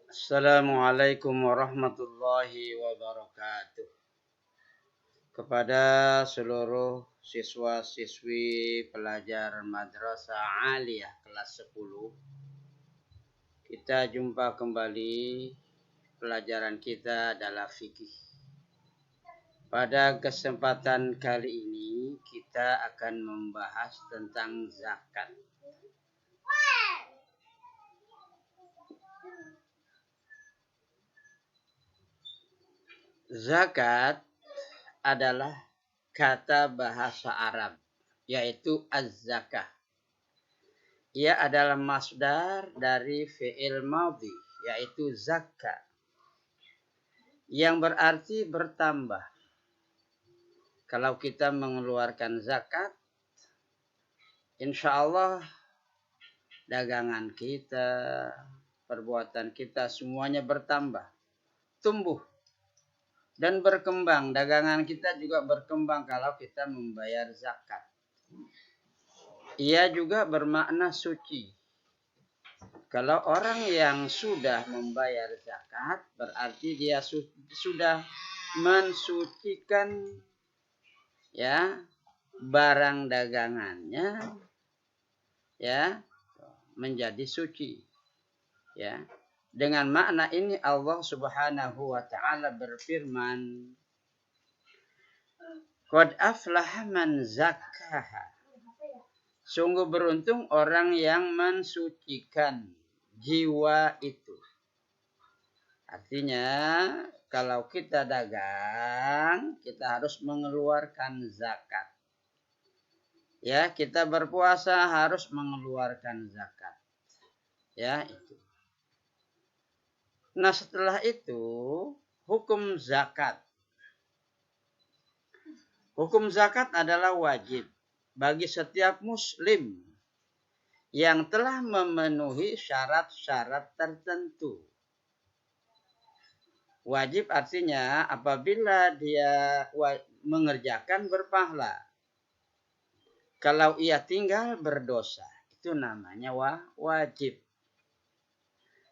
Assalamualaikum warahmatullahi wabarakatuh. Kepada seluruh siswa-siswi pelajar Madrasah Aliyah kelas 10, kita jumpa kembali pelajaran kita adalah fikih. Pada kesempatan kali ini kita akan membahas tentang zakat. Zakat adalah kata bahasa Arab, yaitu az-zakah. Ia adalah masdar dari fi'il madhi, yaitu zakka, yang berarti bertambah. Kalau kita mengeluarkan zakat, insya Allah dagangan kita, perbuatan kita semuanya bertambah, tumbuh, dan berkembang. Dagangan kita juga berkembang kalau kita membayar zakat. Ia juga bermakna suci. Kalau orang yang sudah membayar zakat, berarti dia sudah mensucikan ya barang dagangannya ya menjadi suci. Ya. Dengan makna ini Allah Subhanahu wa taala berfirman, "Qad aflaha man zakkaha." Sungguh beruntung orang yang mensucikan jiwa itu. Artinya, kalau kita dagang, kita harus mengeluarkan zakat. Ya, kita berpuasa harus mengeluarkan zakat. Ya, itu. Nah, setelah itu, hukum zakat. Hukum zakat adalah wajib bagi setiap muslim yang telah memenuhi syarat-syarat tertentu. Wajib artinya apabila dia mengerjakan berpahala. Kalau ia tinggal berdosa, itu namanya wajib.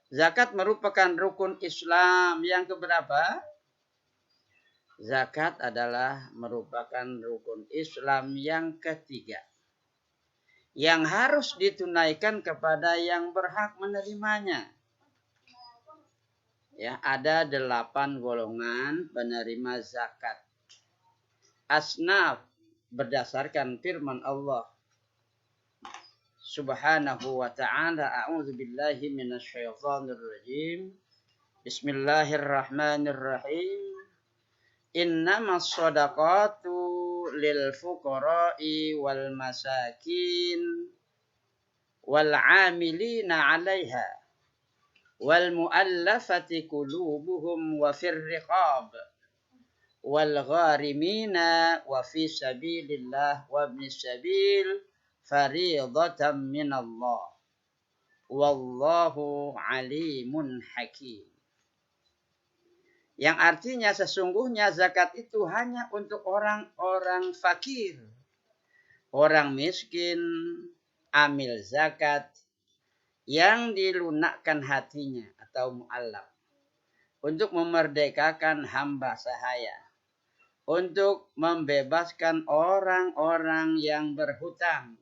Zakat merupakan rukun Islam yang keberapa? Zakat adalah merupakan rukun Islam yang ketiga, yang harus ditunaikan kepada yang berhak menerimanya. Ya, ada 8 golongan penerima zakat. Asnaf berdasarkan firman Allah Subhanahu wa ta'ala, a'udzu billahi minasyaitonir rajim. Bismillahirrahmanirrahim. Innamas shadaqatu lil fuqara'i wal masakin wal 'amilina 'alaiha wal mu'allafati qulubuhum wa fir riqab wal gharimina wa fi sabilillah wa ibnis sabil fariidatan minallah wallahu alimun hakim. Yang artinya sesungguhnya zakat itu hanya untuk orang-orang fakir, orang miskin, amil zakat yang dilunakkan hatinya atau mu'allaf, untuk memerdekakan hamba sahaya, untuk membebaskan orang-orang yang berhutang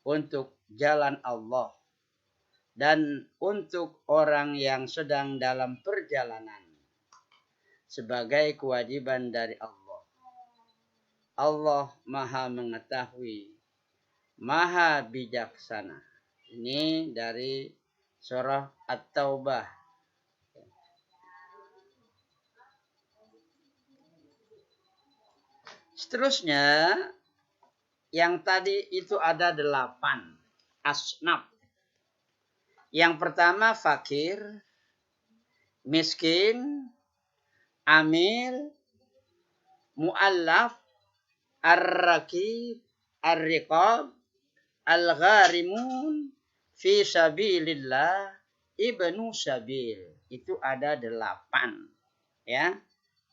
untuk jalan Allah, dan untuk orang yang sedang dalam perjalanan, sebagai kewajiban dari Allah. Allah Maha mengetahui, Maha bijaksana. Ini dari surah At-Taubah. Seterusnya, yang tadi itu ada 8 asnaf. Yang pertama fakir, miskin, amil, mu'allaf, ar-rakib, ar-riqab, al-gharimun, fi sabilillah, ibnu sabil. Itu ada 8. Ya,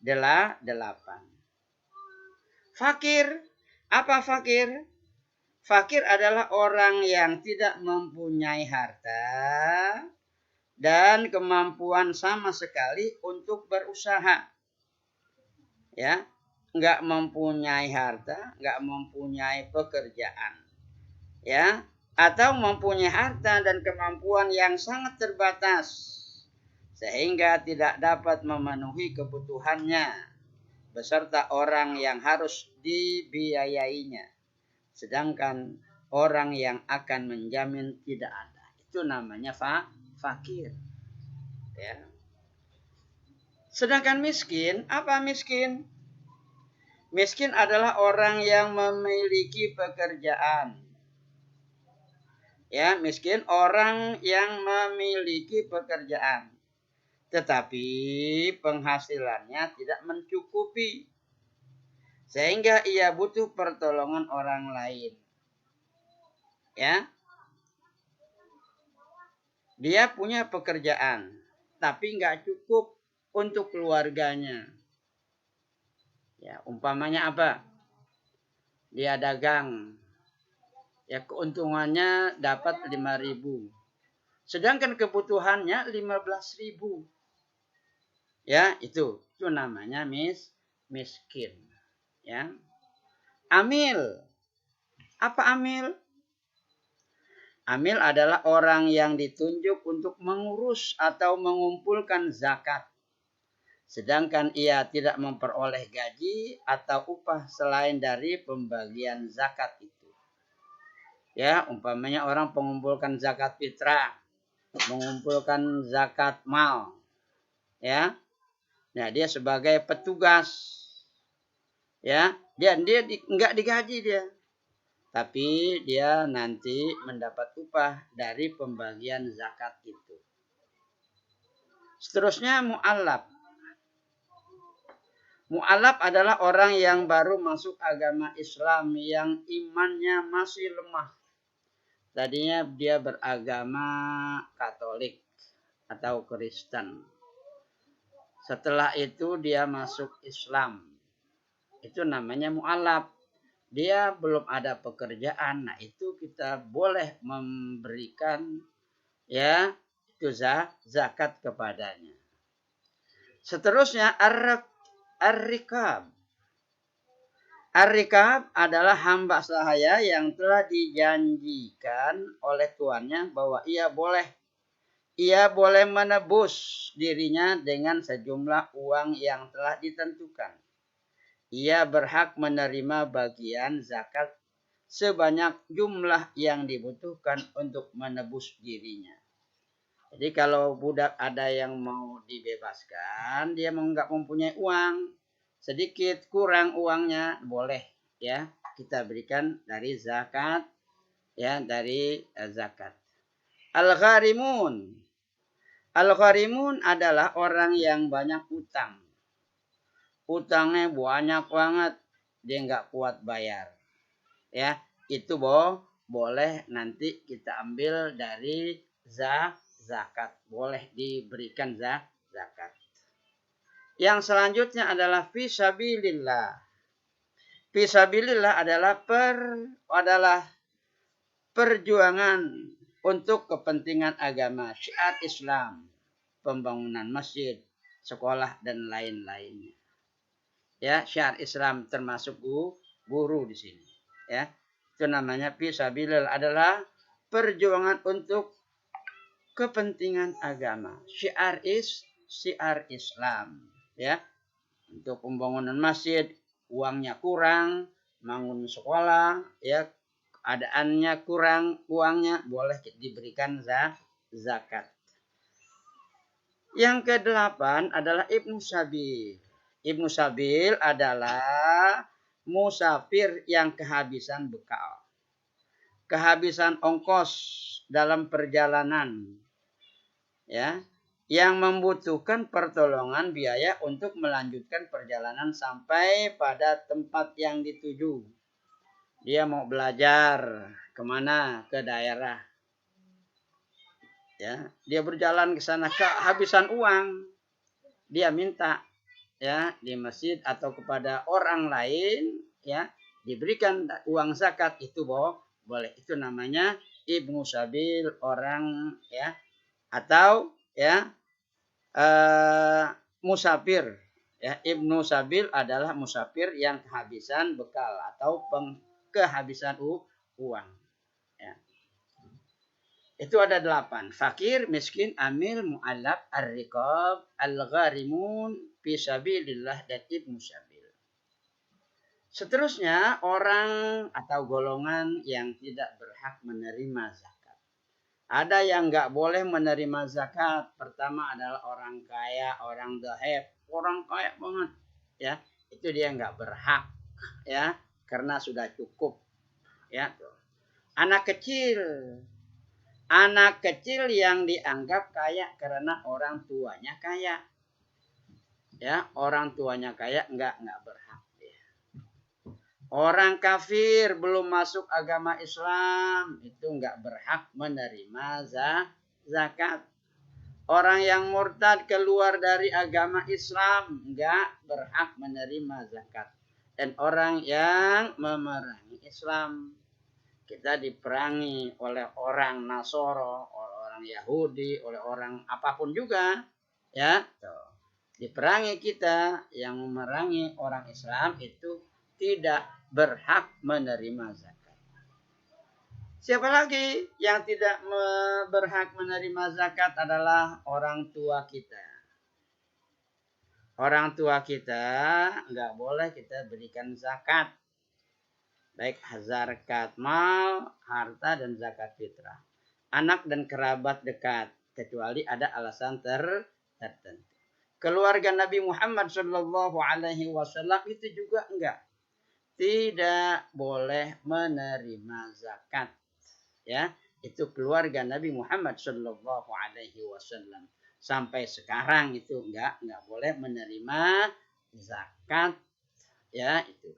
8. Fakir, apa fakir? Fakir adalah orang yang tidak mempunyai harta, dan kemampuan sama sekali untuk berusaha. Ya, nggak mempunyai harta, nggak mempunyai pekerjaan. Ya, atau mempunyai harta dan kemampuan yang sangat terbatas sehingga tidak dapat memenuhi kebutuhannya beserta orang yang harus dibiayainya, sedangkan orang yang akan menjamin tidak ada. Itu namanya fakir. Ya. Sedangkan miskin, apa miskin? Miskin adalah orang yang memiliki pekerjaan. Ya, miskin orang yang memiliki pekerjaan, tetapi penghasilannya tidak mencukupi sehingga ia butuh pertolongan orang lain. Ya. Dia punya pekerjaan, tapi nggak cukup untuk keluarganya. Ya, umpamanya apa? Dia dagang. Ya, keuntungannya dapat 5.000. Sedangkan kebutuhannya 15.000. Ya, itu namanya miskin. Ya. Amil. Apa amil? Amil adalah orang yang ditunjuk untuk mengurus atau mengumpulkan zakat. Sedangkan ia tidak memperoleh gaji atau upah selain dari pembagian zakat itu. Ya, umpamanya orang mengumpulkan zakat fitrah, mengumpulkan zakat mal. Ya. Nah, dia sebagai petugas. Ya, dia enggak digaji dia. Tapi dia nanti mendapat upah dari pembagian zakat itu. Seterusnya mu'allaf. Mu'allaf adalah orang yang baru masuk agama Islam yang imannya masih lemah. Tadinya dia beragama Katolik atau Kristen. Setelah itu dia masuk Islam. Itu namanya mu'allaf. Dia belum ada pekerjaan. Nah, itu kita boleh memberikan ya itu zakat kepadanya. Seterusnya ar-rikab. Ar-rikab adalah hamba sahaya yang telah dijanjikan oleh tuannya bahwa ia boleh menebus dirinya dengan sejumlah uang yang telah ditentukan. Ia berhak menerima bagian zakat sebanyak jumlah yang dibutuhkan untuk menebus dirinya. Jadi kalau budak ada yang mau dibebaskan, dia nggak mempunyai uang, sedikit kurang uangnya, boleh ya kita berikan dari zakat, ya dari zakat. Al-gharimun. Al-gharimun adalah orang yang banyak utang. Utangnya banyak banget, dia nggak kuat bayar. Ya, itu boleh nanti kita ambil dari zakat. Boleh diberikan zakat. Yang selanjutnya adalah fisabilillah. Fisabilillah adalah perjuangan untuk kepentingan agama, syiar Islam, pembangunan masjid, sekolah dan lain-lainnya. Ya, syiar Islam termasuk guru di sini. Ya, itu namanya fisabilillah adalah perjuangan untuk kepentingan agama, syiar Islam. Ya, untuk pembangunan masjid uangnya kurang, bangun sekolah ya keadaannya kurang uangnya, boleh diberikan zakat. Yang ke-8 adalah Ibnu Sabil. Ibnu Sabil adalah musafir yang kehabisan bekal, kehabisan ongkos dalam perjalanan, ya, yang membutuhkan pertolongan biaya untuk melanjutkan perjalanan sampai pada tempat yang dituju. Dia mau belajar kemana? Ke daerah. Ya, dia berjalan ke sana kehabisan uang. Dia minta ya di masjid atau kepada orang lain ya diberikan uang zakat, itu boleh. Itu namanya Ibnu Sabil, orang ya, atau ya musafir. Ya, Ibnu Sabil adalah musafir yang kehabisan bekal atau kehabisan uang. Ya. Itu ada 8. Fakir, miskin, amil, mu'allaf, ar-riqab, al-gharimun, fisabilillah, dan ibnu sabil. Seterusnya, orang atau golongan yang tidak berhak menerima zakat. Ada yang nggak boleh menerima zakat. Pertama adalah orang kaya, orang dhaif, orang kaya banget. Ya, itu dia nggak berhak. Ya, karena sudah cukup. Ya, anak kecil. Anak kecil yang dianggap kaya karena orang tuanya kaya. Ya, orang tuanya kaya enggak berhak. Orang kafir belum masuk agama Islam itu enggak berhak menerima zakat. Orang yang murtad keluar dari agama Islam enggak berhak menerima zakat. Dan orang yang memerangi Islam, kita diperangi oleh orang Nasoro, oleh orang Yahudi, oleh orang apapun juga, ya. Diperangi kita yang memerangi orang Islam itu tidak berhak menerima zakat. Siapa lagi yang tidak berhak menerima zakat adalah orang tua kita. Orang tua kita nggak boleh kita berikan zakat. Baik zakat mal, harta, dan zakat fitrah. Anak dan kerabat dekat, kecuali ada alasan tertentu. Keluarga Nabi Muhammad Shallallahu Alaihi Wasallam itu juga enggak, tidak boleh menerima zakat. Ya, itu keluarga Nabi Muhammad Shallallahu Alaihi Wasallam. Sampai sekarang itu enggak boleh menerima zakat. Ya, itu.